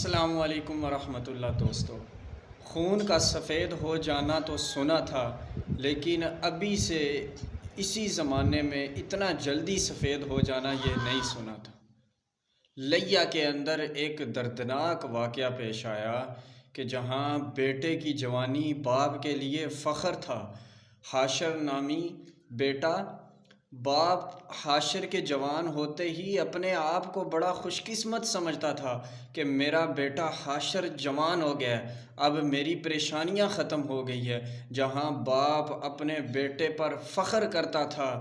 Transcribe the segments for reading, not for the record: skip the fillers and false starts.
السلام علیکم ورحمۃ اللہ دوستو، خون کا سفید ہو جانا تو سنا تھا، لیکن ابھی سے اسی زمانے میں اتنا جلدی سفید ہو جانا یہ نہیں سنا تھا۔ لیا کے اندر ایک دردناک واقعہ پیش آیا کہ جہاں بیٹے کی جوانی باپ کے لیے فخر تھا۔ حاشر نامی بیٹا، باپ حاشر کے جوان ہوتے ہی اپنے آپ کو بڑا خوش قسمت سمجھتا تھا کہ میرا بیٹا حاشر جوان ہو گیا، اب میری پریشانیاں ختم ہو گئی ہے۔ جہاں باپ اپنے بیٹے پر فخر کرتا تھا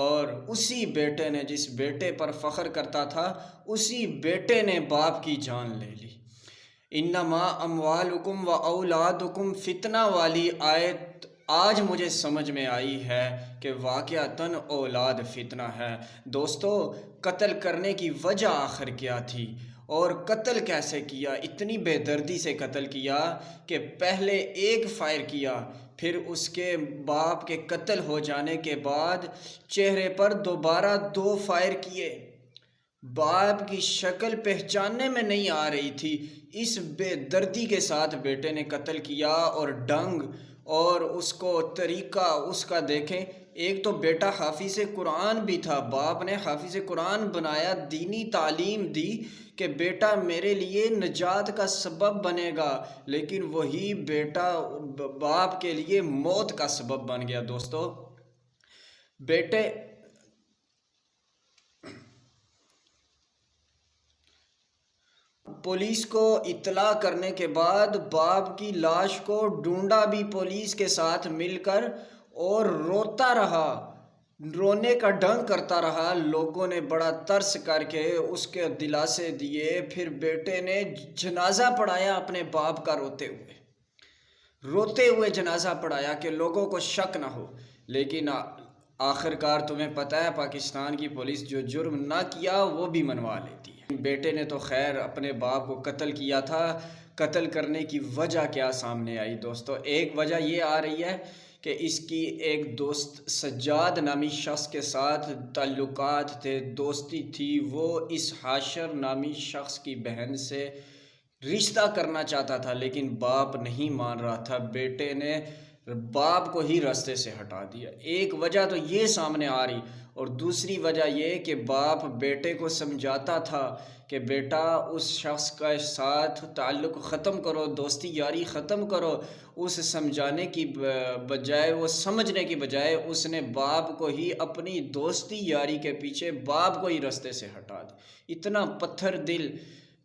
اور اسی بیٹے نے جس بیٹے پر فخر کرتا تھا اسی بیٹے نے باپ کی جان لے لی۔ انما اموالکم و اولادکم فتنہ والی آیت آج مجھے سمجھ میں آئی ہے کہ واقعتاً اولاد فتنہ ہے۔ دوستو، قتل کرنے کی وجہ آخر کیا تھی اور قتل کیسے کیا؟ اتنی بے دردی سے قتل کیا کہ پہلے ایک فائر کیا، پھر اس کے باپ کے قتل ہو جانے کے بعد چہرے پر دوبارہ 2 فائر کیے۔ باپ کی شکل پہچاننے میں نہیں آ رہی تھی، اس بے دردی کے ساتھ بیٹے نے قتل کیا۔ اور ڈنگ اور اس کو طریقہ اس کا دیکھیں۔ ایک تو بیٹا حافظ قرآن بھی تھا، باپ نے حافظ قرآن بنایا، دینی تعلیم دی کہ بیٹا میرے لیے نجات کا سبب بنے گا، لیکن وہی بیٹا باپ کے لیے موت کا سبب بن گیا۔ دوستو، بیٹے پولیس کو اطلاع کرنے کے بعد باپ کی لاش کو ڈھونڈا بھی پولیس کے ساتھ مل کر، اور روتا رہا، رونے کا ڈھنگ کرتا رہا۔ لوگوں نے بڑا ترس کر کے اس کے دلاسے دیے، پھر بیٹے نے جنازہ پڑھایا اپنے باپ کا روتے ہوئے جنازہ پڑھایا کہ لوگوں کو شک نہ ہو۔ لیکن آخر کار تمہیں پتہ ہے پاکستان کی پولیس جو جرم نہ کیا وہ بھی منوا لیتی ہے۔ بیٹے نے تو خیر اپنے باپ کو قتل کیا تھا، قتل کرنے کی وجہ کیا سامنے آئی؟ دوستو، ایک وجہ یہ آ رہی ہے کہ اس کی ایک دوست سجاد نامی شخص کے ساتھ تعلقات تھے، دوستی تھی۔ وہ اس حاشر نامی شخص کی بہن سے رشتہ کرنا چاہتا تھا، لیکن باپ نہیں مان رہا تھا۔ بیٹے نے باپ کو ہی راستے سے ہٹا دیا۔ ایک وجہ تو یہ سامنے آ رہی، اور دوسری وجہ یہ کہ باپ بیٹے کو سمجھاتا تھا کہ بیٹا اس شخص کے ساتھ تعلق ختم کرو، دوستی یاری ختم کرو۔ اس سمجھانے کی بجائے، وہ سمجھنے کی بجائے اس نے باپ کو ہی اپنی دوستی یاری کے پیچھے باپ کو ہی راستے سے ہٹا دیا۔ اتنا پتھر دل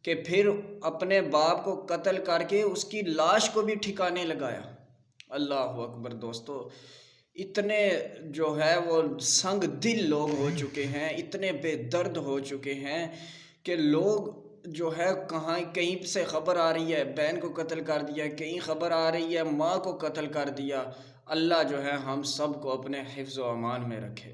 کہ پھر اپنے باپ کو قتل کر کے اس کی لاش کو بھی ٹھکانے لگایا۔ اللہ اکبر۔ دوستو، اتنے جو ہے وہ سنگ دل لوگ ہو چکے ہیں، اتنے بے درد ہو چکے ہیں کہ لوگ جو ہے کہیں سے خبر آ رہی ہے بہن کو قتل کر دیا، کہیں خبر آ رہی ہے ماں کو قتل کر دیا۔ اللہ جو ہے ہم سب کو اپنے حفظ و امان میں رکھے۔